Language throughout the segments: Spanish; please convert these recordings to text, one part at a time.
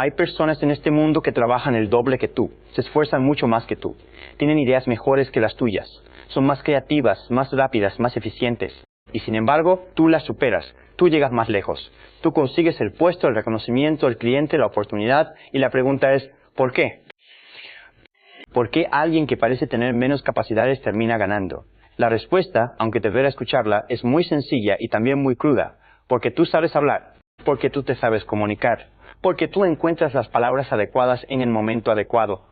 Hay personas en este mundo que trabajan el doble que tú, se esfuerzan mucho más que tú, tienen ideas mejores que las tuyas, son más creativas, más rápidas, más eficientes. Y sin embargo, tú las superas, tú llegas más lejos. Tú consigues el puesto, el reconocimiento, el cliente, la oportunidad, y la pregunta es, ¿por qué? ¿Por qué alguien que parece tener menos capacidades termina ganando? La respuesta, aunque te duela escucharla, es muy sencilla y también muy cruda. Porque tú sabes hablar, porque tú te sabes comunicar, porque tú encuentras las palabras adecuadas en el momento adecuado.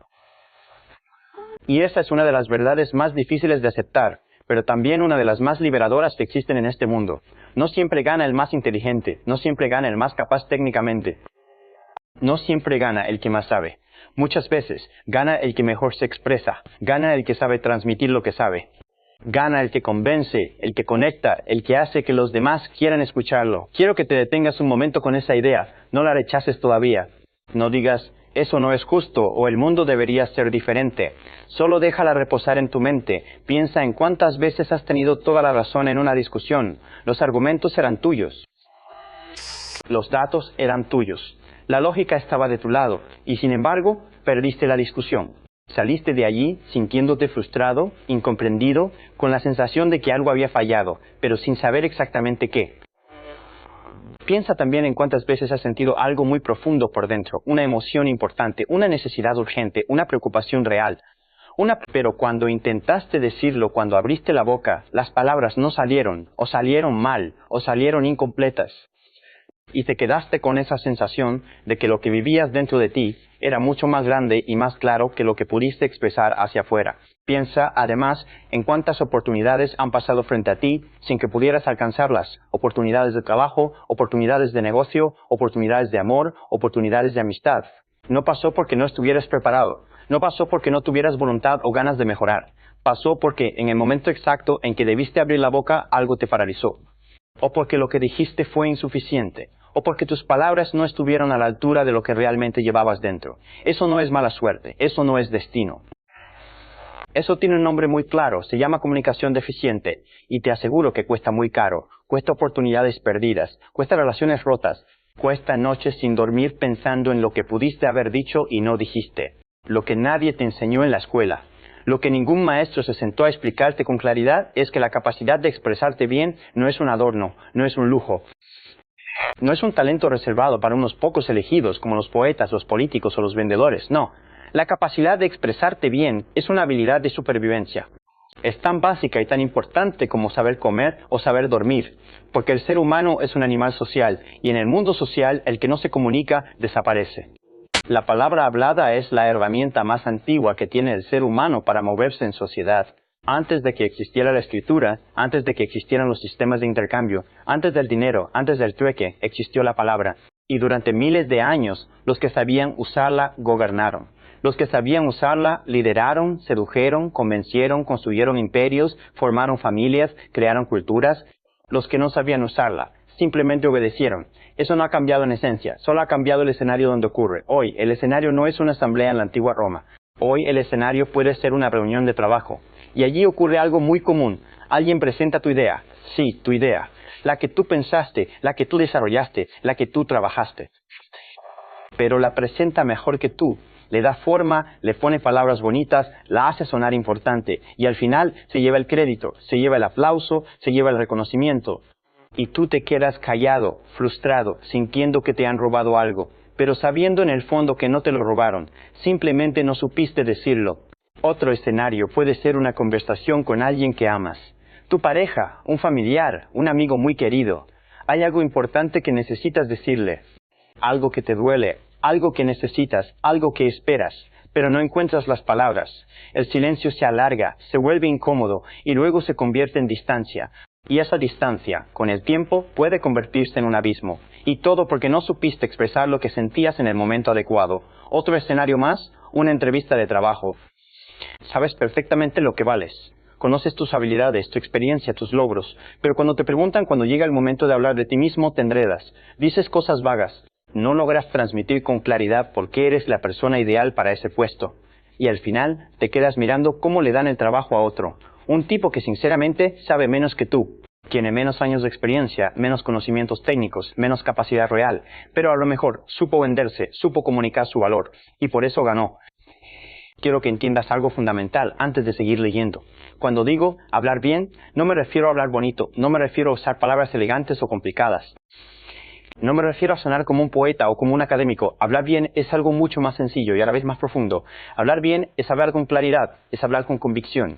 Y esa es una de las verdades más difíciles de aceptar, pero también una de las más liberadoras que existen en este mundo. No siempre gana el más inteligente, no siempre gana el más capaz técnicamente, no siempre gana el que más sabe. Muchas veces gana el que mejor se expresa, gana el que sabe transmitir lo que sabe. Gana el que convence, el que conecta, el que hace que los demás quieran escucharlo. Quiero que te detengas un momento con esa idea, no la rechaces todavía. No digas, eso no es justo o el mundo debería ser diferente. Solo déjala reposar en tu mente. Piensa en cuántas veces has tenido toda la razón en una discusión. Los argumentos eran tuyos. Los datos eran tuyos. La lógica estaba de tu lado y sin embargo perdiste la discusión. Saliste de allí sintiéndote frustrado, incomprendido, con la sensación de que algo había fallado, pero sin saber exactamente qué. Piensa también en cuántas veces has sentido algo muy profundo por dentro, una emoción importante, una necesidad urgente, una preocupación real. Pero cuando intentaste decirlo, cuando abriste la boca, las palabras no salieron, o salieron mal, o salieron incompletas. Y te quedaste con esa sensación de que lo que vivías dentro de ti era mucho más grande y más claro que lo que pudiste expresar hacia afuera. Piensa, además, en cuántas oportunidades han pasado frente a ti sin que pudieras alcanzarlas. Oportunidades de trabajo, oportunidades de negocio, oportunidades de amor, oportunidades de amistad. No pasó porque no estuvieras preparado. No pasó porque no tuvieras voluntad o ganas de mejorar. Pasó porque en el momento exacto en que debiste abrir la boca, algo te paralizó. O porque lo que dijiste fue insuficiente. O porque tus palabras no estuvieron a la altura de lo que realmente llevabas dentro. Eso no es mala suerte, eso no es destino. Eso tiene un nombre muy claro, se llama comunicación deficiente, y te aseguro que cuesta muy caro, cuesta oportunidades perdidas, cuesta relaciones rotas, cuesta noches sin dormir pensando en lo que pudiste haber dicho y no dijiste, lo que nadie te enseñó en la escuela. Lo que ningún maestro se sentó a explicarte con claridad es que la capacidad de expresarte bien no es un adorno, no es un lujo. No es un talento reservado para unos pocos elegidos como los poetas, los políticos o los vendedores, no. La capacidad de expresarte bien es una habilidad de supervivencia. Es tan básica y tan importante como saber comer o saber dormir, porque el ser humano es un animal social y en el mundo social el que no se comunica desaparece. La palabra hablada es la herramienta más antigua que tiene el ser humano para moverse en sociedad. Antes de que existiera la escritura, antes de que existieran los sistemas de intercambio, antes del dinero, antes del trueque, existió la palabra. Y durante miles de años, los que sabían usarla gobernaron. Los que sabían usarla lideraron, sedujeron, convencieron, construyeron imperios, formaron familias, crearon culturas. Los que no sabían usarla simplemente obedecieron. Eso no ha cambiado en esencia, solo ha cambiado el escenario donde ocurre. Hoy, el escenario no es una asamblea en la antigua Roma. Hoy, el escenario puede ser una reunión de trabajo. Y allí ocurre algo muy común. Alguien presenta tu idea. Sí, tu idea. La que tú pensaste, la que tú desarrollaste, la que tú trabajaste. Pero la presenta mejor que tú. Le da forma, le pone palabras bonitas, la hace sonar importante. Y al final se lleva el crédito, se lleva el aplauso, se lleva el reconocimiento. Y tú te quedas callado, frustrado, sintiendo que te han robado algo. Pero sabiendo en el fondo que no te lo robaron. Simplemente no supiste decirlo. Otro escenario puede ser una conversación con alguien que amas. Tu pareja, un familiar, un amigo muy querido. Hay algo importante que necesitas decirle. Algo que te duele, algo que necesitas, algo que esperas, pero no encuentras las palabras. El silencio se alarga, se vuelve incómodo y luego se convierte en distancia. Y esa distancia, con el tiempo, puede convertirse en un abismo. Y todo porque no supiste expresar lo que sentías en el momento adecuado. Otro escenario más, una entrevista de trabajo. Sabes perfectamente lo que vales. Conoces tus habilidades, tu experiencia, tus logros. Pero cuando te preguntan cuando llega el momento de hablar de ti mismo, te enredas. Dices cosas vagas. No logras transmitir con claridad por qué eres la persona ideal para ese puesto. Y al final te quedas mirando cómo le dan el trabajo a otro. Un tipo que sinceramente sabe menos que tú. Tiene menos años de experiencia, menos conocimientos técnicos, menos capacidad real, pero a lo mejor supo venderse, supo comunicar su valor, y por eso ganó. Quiero que entiendas algo fundamental antes de seguir leyendo. Cuando digo hablar bien, no me refiero a hablar bonito, no me refiero a usar palabras elegantes o complicadas. No me refiero a sonar como un poeta o como un académico. Hablar bien es algo mucho más sencillo y a la vez más profundo. Hablar bien es hablar con claridad, es hablar con convicción.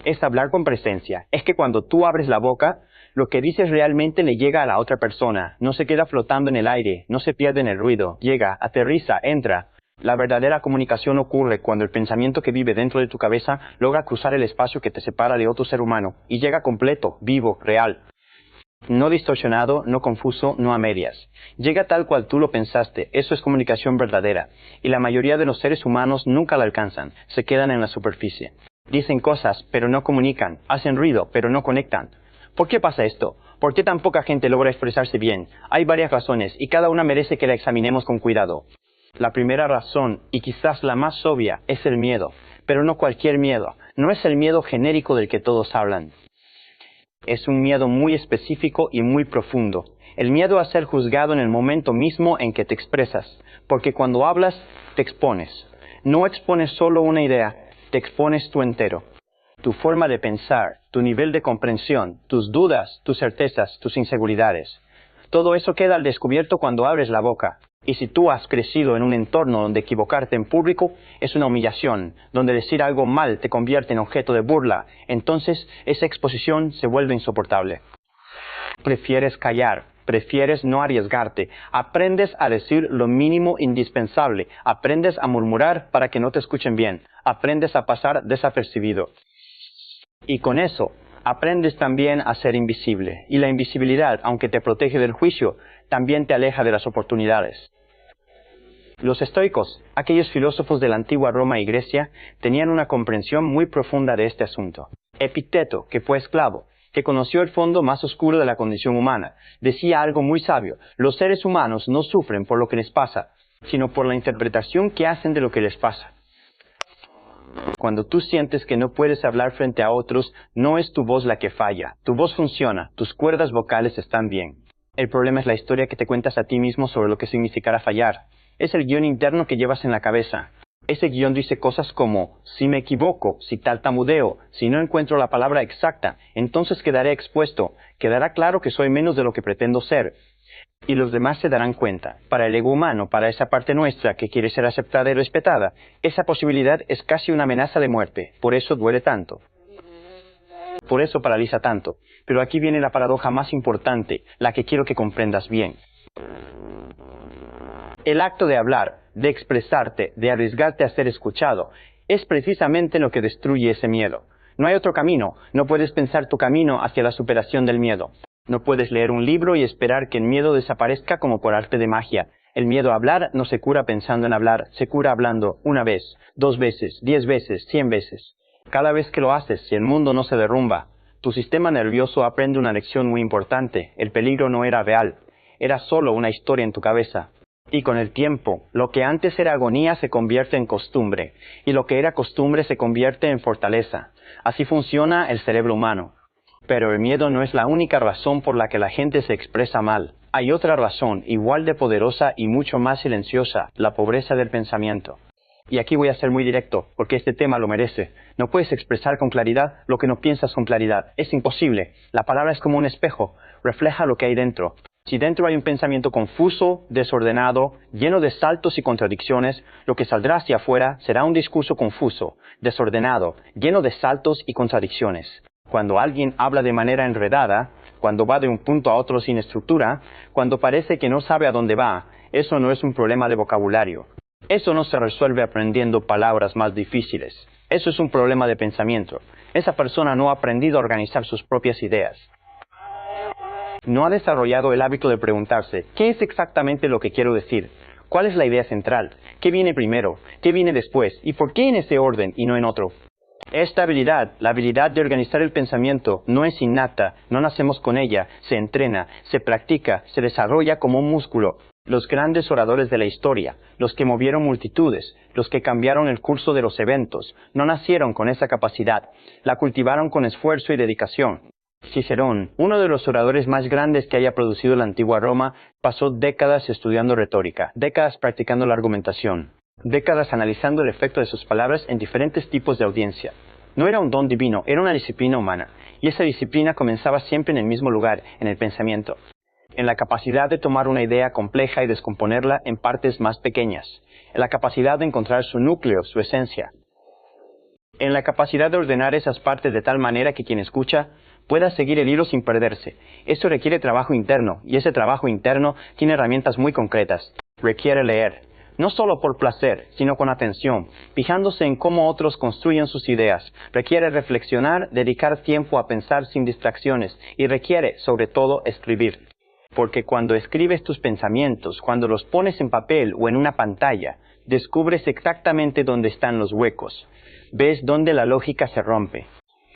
Es hablar con presencia. Es que cuando tú abres la boca, lo que dices realmente le llega a la otra persona. No se queda flotando en el aire, no se pierde en el ruido. Llega, aterriza, entra. La verdadera comunicación ocurre cuando el pensamiento que vive dentro de tu cabeza logra cruzar el espacio que te separa de otro ser humano y llega completo, vivo, real. No distorsionado, no confuso, no a medias. Llega tal cual tú lo pensaste. Eso es comunicación verdadera. Y la mayoría de los seres humanos nunca la alcanzan. Se quedan en la superficie. Dicen cosas, pero no comunican. Hacen ruido, pero no conectan. ¿Por qué pasa esto? ¿Por qué tan poca gente logra expresarse bien? Hay varias razones, y cada una merece que la examinemos con cuidado. La primera razón, y quizás la más obvia, es el miedo. Pero no cualquier miedo. No es el miedo genérico del que todos hablan. Es un miedo muy específico y muy profundo. El miedo a ser juzgado en el momento mismo en que te expresas. Porque cuando hablas, te expones. No expones solo una idea, te expones tú entero. Tu forma de pensar, tu nivel de comprensión, tus dudas, tus certezas, tus inseguridades. Todo eso queda al descubierto cuando abres la boca. Y si tú has crecido en un entorno donde equivocarte en público es una humillación, donde decir algo mal te convierte en objeto de burla, entonces esa exposición se vuelve insoportable. Prefieres callar, prefieres no arriesgarte, aprendes a decir lo mínimo indispensable, aprendes a murmurar para que no te escuchen bien, aprendes a pasar desapercibido. Y con eso, aprendes también a ser invisible, y la invisibilidad, aunque te protege del juicio, también te aleja de las oportunidades. Los estoicos, aquellos filósofos de la antigua Roma y Grecia, tenían una comprensión muy profunda de este asunto. Epicteto, que fue esclavo, que conoció el fondo más oscuro de la condición humana, decía algo muy sabio: los seres humanos no sufren por lo que les pasa, sino por la interpretación que hacen de lo que les pasa. Cuando tú sientes que no puedes hablar frente a otros, no es tu voz la que falla. Tu voz funciona, tus cuerdas vocales están bien. El problema es la historia que te cuentas a ti mismo sobre lo que significará fallar. Es el guión interno que llevas en la cabeza. Ese guión dice cosas como: si me equivoco, si tartamudeo, si no encuentro la palabra exacta, entonces quedaré expuesto, quedará claro que soy menos de lo que pretendo ser. Y los demás se darán cuenta. Para el ego humano, para esa parte nuestra que quiere ser aceptada y respetada, esa posibilidad es casi una amenaza de muerte. Por eso duele tanto. Por eso paraliza tanto. Pero aquí viene la paradoja más importante, la que quiero que comprendas bien. El acto de hablar, de expresarte, de arriesgarte a ser escuchado, es precisamente lo que destruye ese miedo. No hay otro camino. No puedes pensar tu camino hacia la superación del miedo. No puedes leer un libro y esperar que el miedo desaparezca como por arte de magia. El miedo a hablar no se cura pensando en hablar, se cura hablando una vez, 2 veces, 10 veces, 100 veces. Cada vez que lo haces, si el mundo no se derrumba, tu sistema nervioso aprende una lección muy importante. El peligro no era real, era solo una historia en tu cabeza. Y con el tiempo, lo que antes era agonía se convierte en costumbre, y lo que era costumbre se convierte en fortaleza. Así funciona el cerebro humano. Pero el miedo no es la única razón por la que la gente se expresa mal. Hay otra razón, igual de poderosa y mucho más silenciosa: la pobreza del pensamiento. Y aquí voy a ser muy directo, porque este tema lo merece. No puedes expresar con claridad lo que no piensas con claridad. Es imposible. La palabra es como un espejo, refleja lo que hay dentro. Si dentro hay un pensamiento confuso, desordenado, lleno de saltos y contradicciones, lo que saldrá hacia afuera será un discurso confuso, desordenado, lleno de saltos y contradicciones. Cuando alguien habla de manera enredada, cuando va de un punto a otro sin estructura, cuando parece que no sabe a dónde va, eso no es un problema de vocabulario. Eso no se resuelve aprendiendo palabras más difíciles. Eso es un problema de pensamiento. Esa persona no ha aprendido a organizar sus propias ideas. No ha desarrollado el hábito de preguntarse: ¿qué es exactamente lo que quiero decir? ¿Cuál es la idea central? ¿Qué viene primero? ¿Qué viene después? ¿Y por qué en ese orden y no en otro? Esta habilidad, la habilidad de organizar el pensamiento, no es innata, no nacemos con ella, se entrena, se practica, se desarrolla como un músculo. Los grandes oradores de la historia, los que movieron multitudes, los que cambiaron el curso de los eventos, no nacieron con esa capacidad, la cultivaron con esfuerzo y dedicación. Cicerón, uno de los oradores más grandes que haya producido la antigua Roma, pasó décadas estudiando retórica, décadas practicando la argumentación, décadas analizando el efecto de sus palabras en diferentes tipos de audiencia. No era un don divino, era una disciplina humana, y esa disciplina comenzaba siempre en el mismo lugar, en el pensamiento, en la capacidad de tomar una idea compleja y descomponerla en partes más pequeñas, en la capacidad de encontrar su núcleo, su esencia, en la capacidad de ordenar esas partes de tal manera que quien escucha pueda seguir el hilo sin perderse. Esto requiere trabajo interno, y ese trabajo interno tiene herramientas muy concretas. Requiere leer, no solo por placer, sino con atención, fijándose en cómo otros construyen sus ideas. Requiere reflexionar, dedicar tiempo a pensar sin distracciones, y requiere, sobre todo, escribir. Porque cuando escribes tus pensamientos, cuando los pones en papel o en una pantalla, descubres exactamente dónde están los huecos. Ves dónde la lógica se rompe.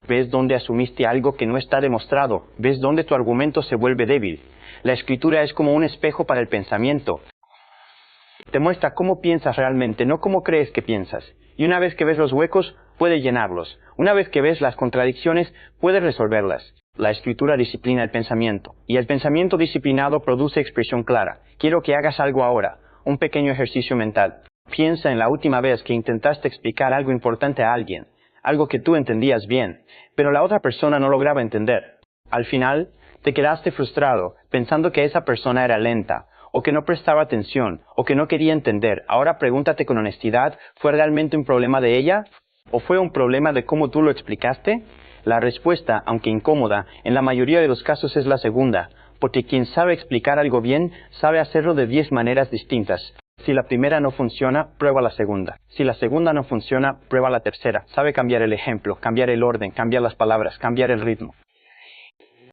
Ves dónde asumiste algo que no está demostrado. Ves dónde tu argumento se vuelve débil. La escritura es como un espejo para el pensamiento. Te muestra cómo piensas realmente, no cómo crees que piensas. Y una vez que ves los huecos, puedes llenarlos. Una vez que ves las contradicciones, puedes resolverlas. La escritura disciplina el pensamiento. Y el pensamiento disciplinado produce expresión clara. Quiero que hagas algo ahora. Un pequeño ejercicio mental. Piensa en la última vez que intentaste explicar algo importante a alguien, algo que tú entendías bien, pero la otra persona no lograba entender. Al final, te quedaste frustrado, pensando que esa persona era lenta, o que no prestaba atención, o que no quería entender. Ahora pregúntate con honestidad, ¿fue realmente un problema de ella? ¿O fue un problema de cómo tú lo explicaste? La respuesta, aunque incómoda, en la mayoría de los casos es la segunda, porque quien sabe explicar algo bien, sabe hacerlo de 10 maneras distintas. Si la primera no funciona, prueba la segunda. Si la segunda no funciona, prueba la tercera. Sabe cambiar el ejemplo, cambiar el orden, cambiar las palabras, cambiar el ritmo.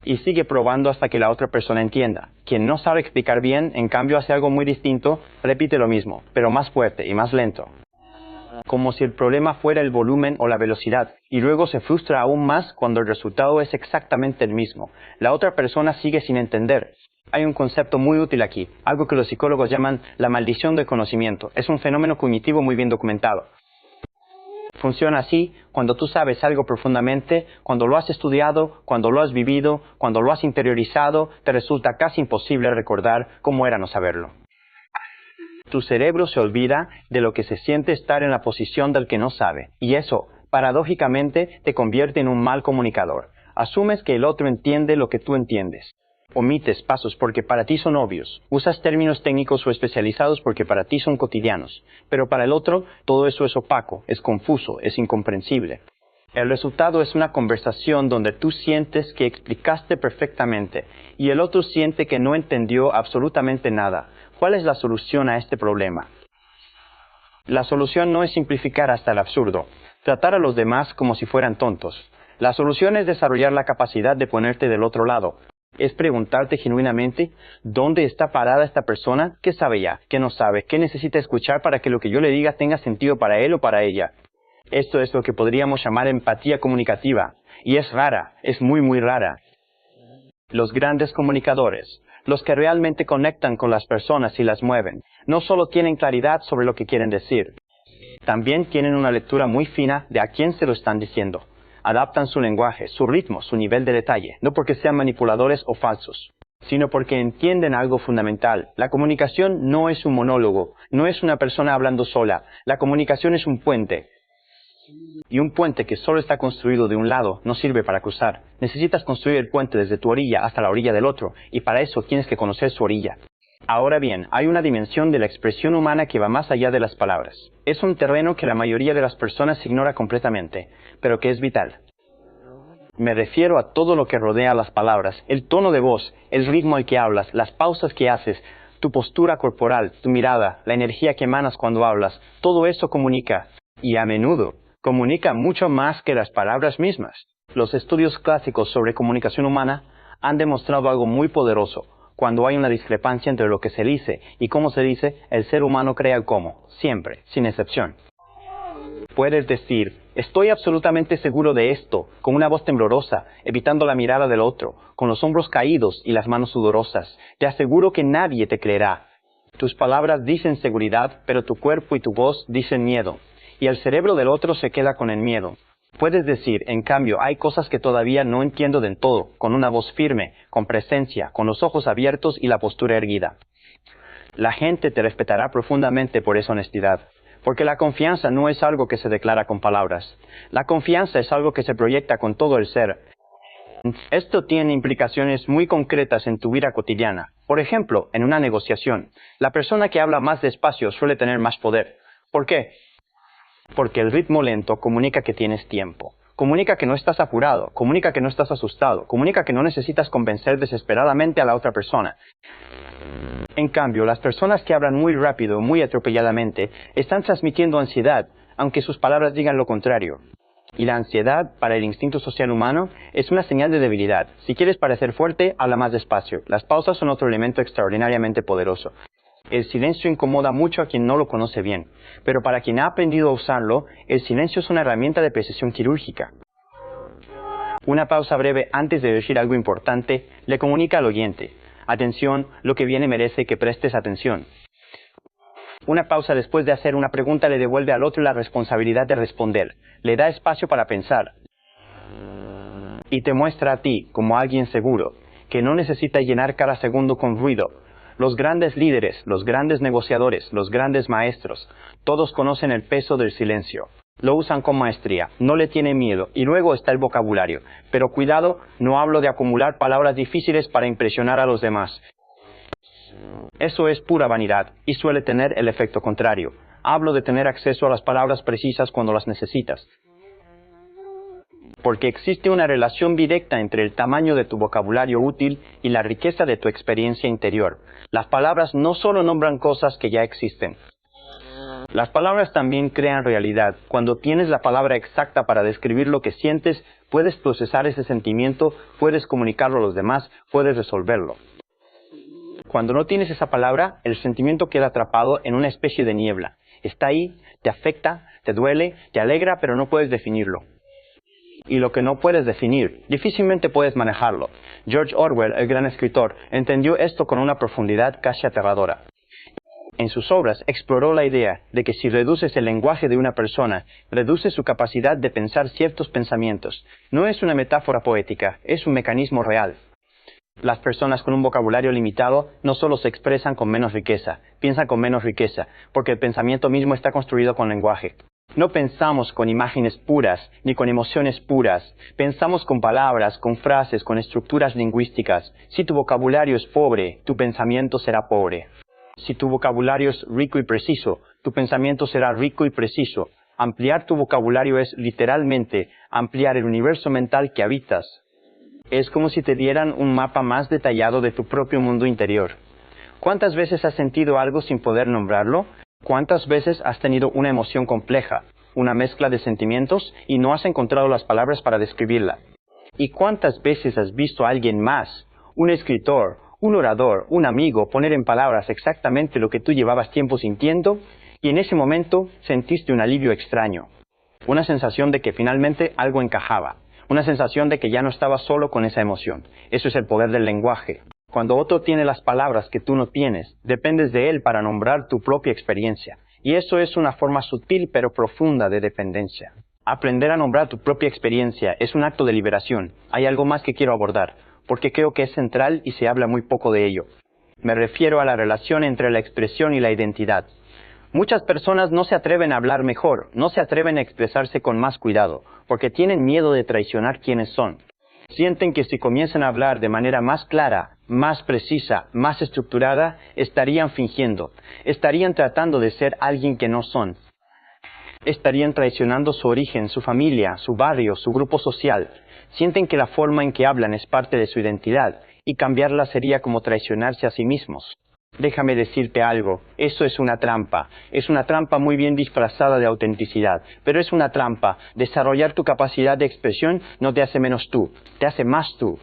Y sigue probando hasta que la otra persona entienda. Quien no sabe explicar bien, en cambio hace algo muy distinto, repite lo mismo, pero más fuerte y más lento. Como si el problema fuera el volumen o la velocidad, y luego se frustra aún más cuando el resultado es exactamente el mismo. La otra persona sigue sin entender. Hay un concepto muy útil aquí, algo que los psicólogos llaman la maldición del conocimiento. Es un fenómeno cognitivo muy bien documentado. Funciona así cuando tú sabes algo profundamente, cuando lo has estudiado, cuando lo has vivido, cuando lo has interiorizado, te resulta casi imposible recordar cómo era no saberlo. Tu cerebro se olvida de lo que se siente estar en la posición del que no sabe, y eso, paradójicamente, te convierte en un mal comunicador. Asumes que el otro entiende lo que tú entiendes. Omites pasos porque para ti son obvios. Usas términos técnicos o especializados porque para ti son cotidianos. Pero para el otro, todo eso es opaco, es confuso, es incomprensible. El resultado es una conversación donde tú sientes que explicaste perfectamente y el otro siente que no entendió absolutamente nada. ¿Cuál es la solución a este problema? La solución no es simplificar hasta el absurdo, tratar a los demás como si fueran tontos. La solución es desarrollar la capacidad de ponerte del otro lado. Es preguntarte genuinamente, ¿dónde está parada esta persona? ¿Qué sabe ya? ¿Qué no sabe? ¿Qué necesita escuchar para que lo que yo le diga tenga sentido para él o para ella? Esto es lo que podríamos llamar empatía comunicativa. Y es rara, es muy rara. Los grandes comunicadores, los que realmente conectan con las personas y las mueven, no solo tienen claridad sobre lo que quieren decir, también tienen una lectura muy fina de a quién se lo están diciendo. Adaptan su lenguaje, su ritmo, su nivel de detalle, no porque sean manipuladores o falsos, sino porque entienden algo fundamental. La comunicación no es un monólogo, no es una persona hablando sola. La comunicación es un puente. Y un puente que solo está construido de un lado no sirve para cruzar. Necesitas construir el puente desde tu orilla hasta la orilla del otro, y para eso tienes que conocer su orilla. Ahora bien, hay una dimensión de la expresión humana que va más allá de las palabras. Es un terreno que la mayoría de las personas ignora completamente, pero que es vital. Me refiero a todo lo que rodea las palabras, el tono de voz, el ritmo al que hablas, las pausas que haces, tu postura corporal, tu mirada, la energía que emanas cuando hablas. Todo eso comunica, y a menudo comunica mucho más que las palabras mismas. Los estudios clásicos sobre comunicación humana han demostrado algo muy poderoso. Cuando hay una discrepancia entre lo que se dice y cómo se dice, el ser humano crea el cómo, siempre, sin excepción. Puedes decir, estoy absolutamente seguro de esto, con una voz temblorosa, evitando la mirada del otro, con los hombros caídos y las manos sudorosas. Te aseguro que nadie te creerá. Tus palabras dicen seguridad, pero tu cuerpo y tu voz dicen miedo. Y el cerebro del otro se queda con el miedo. Puedes decir, en cambio, hay cosas que todavía no entiendo del todo, con una voz firme, con presencia, con los ojos abiertos y la postura erguida. La gente te respetará profundamente por esa honestidad, porque la confianza no es algo que se declara con palabras. La confianza es algo que se proyecta con todo el ser. Esto tiene implicaciones muy concretas en tu vida cotidiana. Por ejemplo, en una negociación, la persona que habla más despacio suele tener más poder. ¿Por qué? Porque el ritmo lento comunica que tienes tiempo. Comunica que no estás apurado, comunica que no estás asustado, comunica que no necesitas convencer desesperadamente a la otra persona. En cambio, las personas que hablan muy rápido, muy atropelladamente, están transmitiendo ansiedad, aunque sus palabras digan lo contrario. Y la ansiedad, para el instinto social humano, es una señal de debilidad. Si quieres parecer fuerte, habla más despacio. Las pausas son otro elemento extraordinariamente poderoso. El silencio incomoda mucho a quien no lo conoce bien, pero para quien ha aprendido a usarlo, el silencio es una herramienta de precisión quirúrgica. Una pausa breve antes de decir algo importante le comunica al oyente: atención, lo que viene merece que prestes atención. Una pausa después de hacer una pregunta le devuelve al otro la responsabilidad de responder, le da espacio para pensar y te muestra a ti como alguien seguro, que no necesita llenar cada segundo con ruido. Los grandes líderes, los grandes negociadores, los grandes maestros, todos conocen el peso del silencio. Lo usan con maestría, no le tienen miedo, y luego está el vocabulario. Pero cuidado, no hablo de acumular palabras difíciles para impresionar a los demás. Eso es pura vanidad, y suele tener el efecto contrario. Hablo de tener acceso a las palabras precisas cuando las necesitas. Porque existe una relación directa entre el tamaño de tu vocabulario útil y la riqueza de tu experiencia interior. Las palabras no solo nombran cosas que ya existen. Las palabras también crean realidad. Cuando tienes la palabra exacta para describir lo que sientes, puedes procesar ese sentimiento, puedes comunicarlo a los demás, puedes resolverlo. Cuando no tienes esa palabra, el sentimiento queda atrapado en una especie de niebla. Está ahí, te afecta, te duele, te alegra, pero no puedes definirlo. Y lo que no puedes definir, difícilmente puedes manejarlo. George Orwell, el gran escritor, entendió esto con una profundidad casi aterradora. En sus obras exploró la idea de que si reduces el lenguaje de una persona, reduces su capacidad de pensar ciertos pensamientos. No es una metáfora poética, es un mecanismo real. Las personas con un vocabulario limitado no solo se expresan con menos riqueza, piensan con menos riqueza, porque el pensamiento mismo está construido con lenguaje. No pensamos con imágenes puras, ni con emociones puras. Pensamos con palabras, con frases, con estructuras lingüísticas. Si tu vocabulario es pobre, tu pensamiento será pobre. Si tu vocabulario es rico y preciso, tu pensamiento será rico y preciso. Ampliar tu vocabulario es literalmente ampliar el universo mental que habitas. Es como si te dieran un mapa más detallado de tu propio mundo interior. ¿Cuántas veces has sentido algo sin poder nombrarlo? ¿Cuántas veces has tenido una emoción compleja, una mezcla de sentimientos, y no has encontrado las palabras para describirla? ¿Y cuántas veces has visto a alguien más, un escritor, un orador, un amigo, poner en palabras exactamente lo que tú llevabas tiempo sintiendo, y en ese momento sentiste un alivio extraño? Una sensación de que finalmente algo encajaba, una sensación de que ya no estabas solo con esa emoción. Eso es el poder del lenguaje. Cuando otro tiene las palabras que tú no tienes, dependes de él para nombrar tu propia experiencia. Y eso es una forma sutil pero profunda de dependencia. Aprender a nombrar tu propia experiencia es un acto de liberación. Hay algo más que quiero abordar, porque creo que es central y se habla muy poco de ello. Me refiero a la relación entre la expresión y la identidad. Muchas personas no se atreven a hablar mejor, no se atreven a expresarse con más cuidado, porque tienen miedo de traicionar quienes son. Sienten que si comienzan a hablar de manera más clara, más precisa, más estructurada, estarían fingiendo, estarían tratando de ser alguien que no son. Estarían traicionando su origen, su familia, su barrio, su grupo social. Sienten que la forma en que hablan es parte de su identidad, y cambiarla sería como traicionarse a sí mismos. Déjame decirte algo, eso es una trampa muy bien disfrazada de autenticidad, pero es una trampa. Desarrollar tu capacidad de expresión no te hace menos tú, te hace más tú.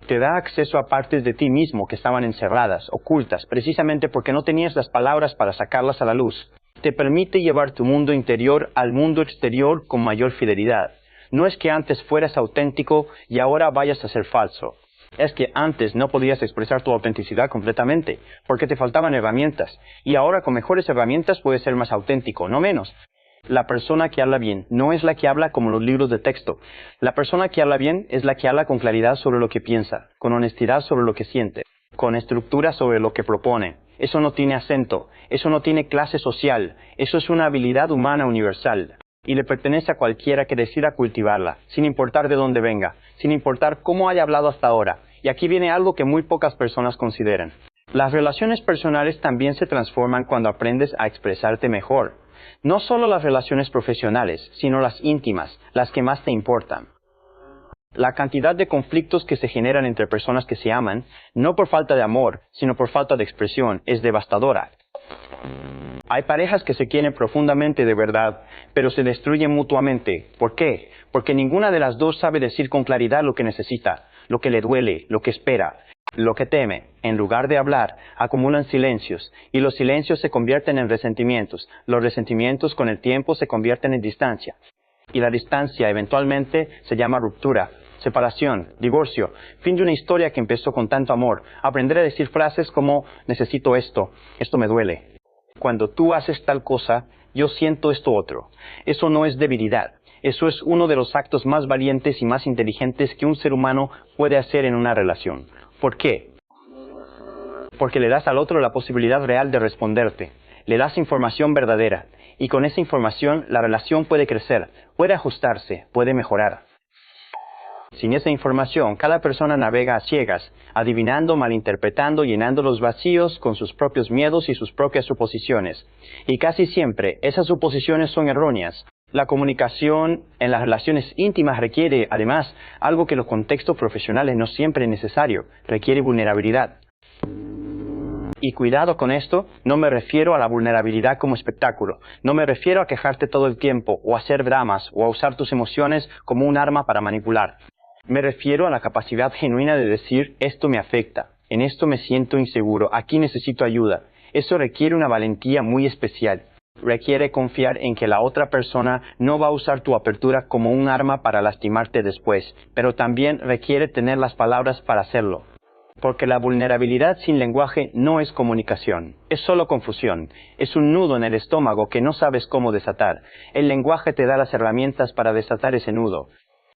Te da acceso a partes de ti mismo que estaban encerradas, ocultas, precisamente porque no tenías las palabras para sacarlas a la luz. Te permite llevar tu mundo interior al mundo exterior con mayor fidelidad. No es que antes fueras auténtico y ahora vayas a ser falso. Es que antes no podías expresar tu autenticidad completamente, porque te faltaban herramientas, y ahora con mejores herramientas puedes ser más auténtico, no menos. La persona que habla bien no es la que habla como los libros de texto. La persona que habla bien es la que habla con claridad sobre lo que piensa, con honestidad sobre lo que siente, con estructura sobre lo que propone. Eso no tiene acento, eso no tiene clase social, eso es una habilidad humana universal. Y le pertenece a cualquiera que decida cultivarla, sin importar de dónde venga, sin importar cómo haya hablado hasta ahora. Y aquí viene algo que muy pocas personas consideran. Las relaciones personales también se transforman cuando aprendes a expresarte mejor. No solo las relaciones profesionales, sino las íntimas, las que más te importan. La cantidad de conflictos que se generan entre personas que se aman, no por falta de amor, sino por falta de expresión, es devastadora. Hay parejas que se quieren profundamente de verdad, pero se destruyen mutuamente. ¿Por qué? Porque ninguna de las dos sabe decir con claridad lo que necesita, lo que le duele, lo que espera, lo que teme. En lugar de hablar, acumulan silencios, y los silencios se convierten en resentimientos. Los resentimientos con el tiempo se convierten en distancia. Y la distancia eventualmente se llama ruptura, separación, divorcio, fin de una historia que empezó con tanto amor. Aprender a decir frases como necesito esto, esto me duele. Cuando tú haces tal cosa, yo siento esto otro. Eso no es debilidad. Eso es uno de los actos más valientes y más inteligentes que un ser humano puede hacer en una relación. ¿Por qué? Porque le das al otro la posibilidad real de responderte. Le das información verdadera. Y con esa información, la relación puede crecer, puede ajustarse, puede mejorar. Sin esa información, cada persona navega a ciegas, adivinando, malinterpretando, llenando los vacíos con sus propios miedos y sus propias suposiciones. Y casi siempre, esas suposiciones son erróneas. La comunicación en las relaciones íntimas requiere, además, algo que en los contextos profesionales no siempre es necesario, requiere vulnerabilidad. Y cuidado con esto, no me refiero a la vulnerabilidad como espectáculo, no me refiero a quejarte todo el tiempo, o a hacer dramas, o a usar tus emociones como un arma para manipular. Me refiero a la capacidad genuina de decir, esto me afecta, en esto me siento inseguro, aquí necesito ayuda. Eso requiere una valentía muy especial. Requiere confiar en que la otra persona no va a usar tu apertura como un arma para lastimarte después, pero también requiere tener las palabras para hacerlo. Porque la vulnerabilidad sin lenguaje no es comunicación, es solo confusión, es un nudo en el estómago que no sabes cómo desatar. El lenguaje te da las herramientas para desatar ese nudo.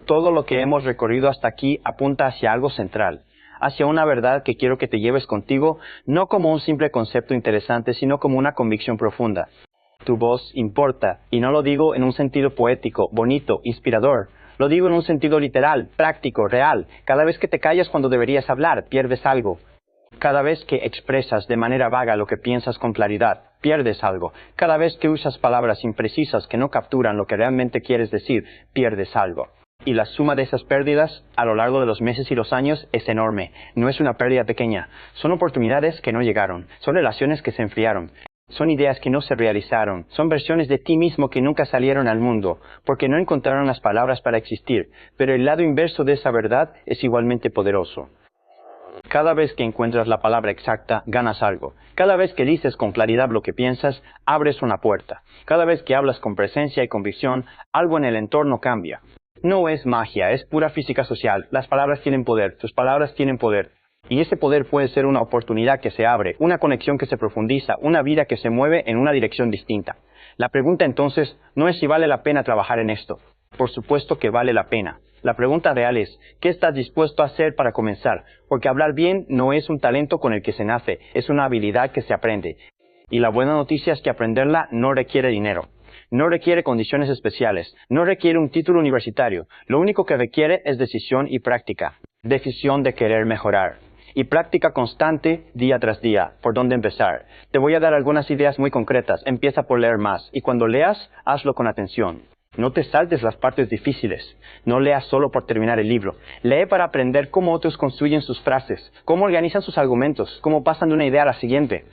Todo lo que hemos recorrido hasta aquí apunta hacia algo central, hacia una verdad que quiero que te lleves contigo, no como un simple concepto interesante, sino como una convicción profunda. Tu voz importa, y no lo digo en un sentido poético, bonito, inspirador. Lo digo en un sentido literal, práctico, real. Cada vez que te callas cuando deberías hablar, pierdes algo. Cada vez que expresas de manera vaga lo que piensas con claridad, pierdes algo. Cada vez que usas palabras imprecisas que no capturan lo que realmente quieres decir, pierdes algo. Y la suma de esas pérdidas, a lo largo de los meses y los años, es enorme. No es una pérdida pequeña. Son oportunidades que no llegaron. Son relaciones que se enfriaron. Son ideas que no se realizaron. Son versiones de ti mismo que nunca salieron al mundo, porque no encontraron las palabras para existir. Pero el lado inverso de esa verdad es igualmente poderoso. Cada vez que encuentras la palabra exacta, ganas algo. Cada vez que dices con claridad lo que piensas, abres una puerta. Cada vez que hablas con presencia y convicción, algo en el entorno cambia. No es magia, es pura física social. Las palabras tienen poder, tus palabras tienen poder. Y ese poder puede ser una oportunidad que se abre, una conexión que se profundiza, una vida que se mueve en una dirección distinta. La pregunta entonces no es si vale la pena trabajar en esto. Por supuesto que vale la pena. La pregunta real es, ¿qué estás dispuesto a hacer para comenzar? Porque hablar bien no es un talento con el que se nace, es una habilidad que se aprende. Y la buena noticia es que aprenderla no requiere dinero. No requiere condiciones especiales, no requiere un título universitario. Lo único que requiere es decisión y práctica. Decisión de querer mejorar. Y práctica constante día tras día. ¿Por dónde empezar? Te voy a dar algunas ideas muy concretas. Empieza por leer más. Y cuando leas, hazlo con atención. No te saltes las partes difíciles. No leas solo por terminar el libro. Lee para aprender cómo otros construyen sus frases, cómo organizan sus argumentos, cómo pasan de una idea a la siguiente.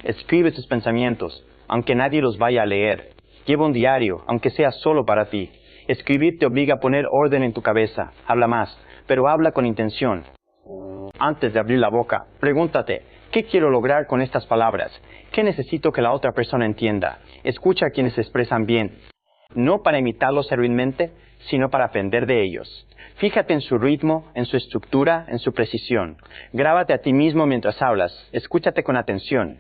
Escribe tus pensamientos, aunque nadie los vaya a leer. Lleva un diario, aunque sea solo para ti. Escribir te obliga a poner orden en tu cabeza. Habla más, pero habla con intención. Antes de abrir la boca, pregúntate, ¿qué quiero lograr con estas palabras? ¿Qué necesito que la otra persona entienda? Escucha a quienes se expresan bien. No para imitarlos servilmente, sino para aprender de ellos. Fíjate en su ritmo, en su estructura, en su precisión. Grábate a ti mismo mientras hablas. Escúchate con atención.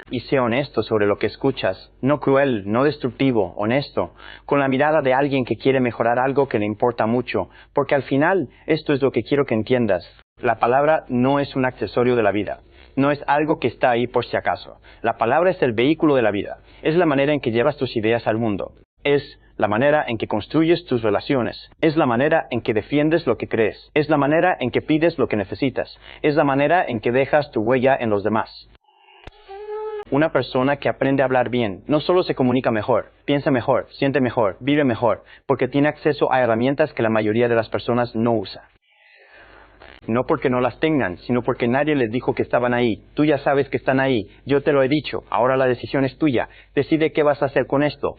Y sé honesto sobre lo que escuchas. No cruel, no destructivo, honesto. Con la mirada de alguien que quiere mejorar algo que le importa mucho. Porque al final, esto es lo que quiero que entiendas. La palabra no es un accesorio de la vida. No es algo que está ahí por si acaso. La palabra es el vehículo de la vida. Es la manera en que llevas tus ideas al mundo. Es la manera en que construyes tus relaciones. Es la manera en que defiendes lo que crees. Es la manera en que pides lo que necesitas. Es la manera en que dejas tu huella en los demás. Una persona que aprende a hablar bien no solo se comunica mejor, piensa mejor, siente mejor, vive mejor, porque tiene acceso a herramientas que la mayoría de las personas no usa. No porque no las tengan, sino porque nadie les dijo que estaban ahí. Tú ya sabes que están ahí. Yo te lo he dicho. Ahora la decisión es tuya. Decide qué vas a hacer con esto.